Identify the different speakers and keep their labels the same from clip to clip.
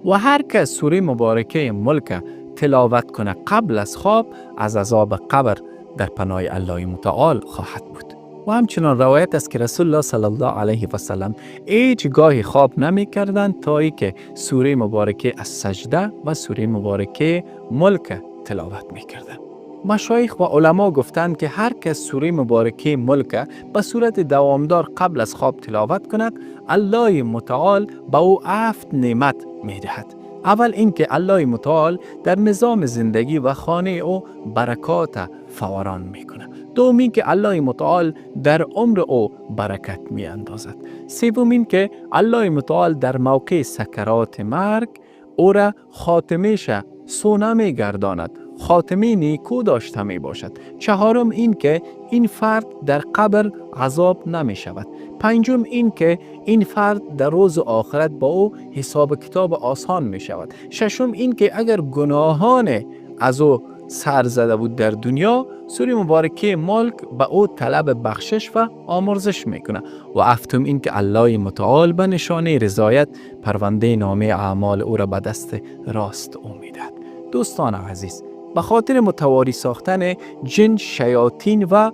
Speaker 1: و هر کس سوره مبارکه ملک تلاوت کنه قبل از خواب از عذاب قبر در پناه الله متعال خواهد بود. و همچنان روایت است که رسول الله صلی الله علیه و سلم هیچ گاهی خواب نمی کردند تا ای که سوره مبارکه السجده و سوره مبارکه ملک تلاوت می کردند. مشایخ و علما گفتند که هر کس سوره مبارکه ملک به صورت دوامدار قبل از خواب تلاوت کند، الله متعال به او 7 نعمت می دهد. اول اینکه الله متعال در نظام زندگی و خانه او برکات فوران می کند. دوم اینکه الله متعال در عمر او برکت می اندازد. سوم اینکه الله متعال در موقع سکرات مرگ او را خاتمه‌اش سونا می گرداند، خاتمه نیکو داشته می باشد. چهارم این که این فرد در قبر عذاب نمی شود. پنجم این که این فرد در روز آخرت با او حساب کتاب آسان می شود. ششم این که اگر گناهان از او سر زده بود در دنیا، سوره مبارکه ملک به او طلب بخشش و آمرزش میکنه. و هفتم این که الله متعال به نشانه رضایت پرونده نامه اعمال او را به دست راست او میدهد. دوستان عزیز، به خاطر متواری ساختن جن، شیاطین و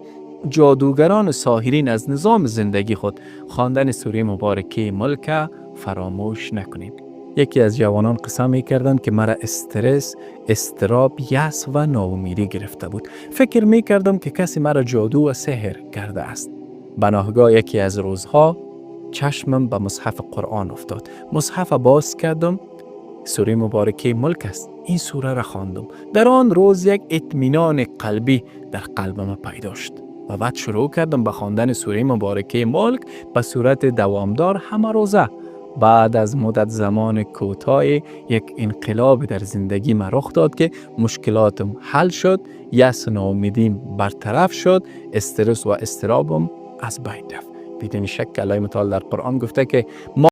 Speaker 1: جادوگران و ساحرین از نظام زندگی خود، خواندن سوره مبارکه ملک فراموش نکنید. یکی از جوانان قسم می‌کردند که مرا استرس، اضطراب، یأس و ناامیدی گرفته بود. فکر می‌کردم که کسی مرا جادو و سحر کرده است. به ناگاه یکی از روزها چشمم به مصحف قرآن افتاد. مصحف باز کردم، سوره مبارکه ملک است. این سوره را خواندم. در آن روز یک اطمینان قلبی در قلبم پیدا شد و بعد شروع کردم به خواندن سوره مبارکه ملک به صورت دوامدار همه روزه. بعد از مدت زمان کوتاه یک انقلاب در زندگی من رخ داد که مشکلاتم حل شد، یأس و ناامیدیم برطرف شد، استرس و اضطرابم از بین رفت. بدون شک الله متعال در قرآن گفته که ما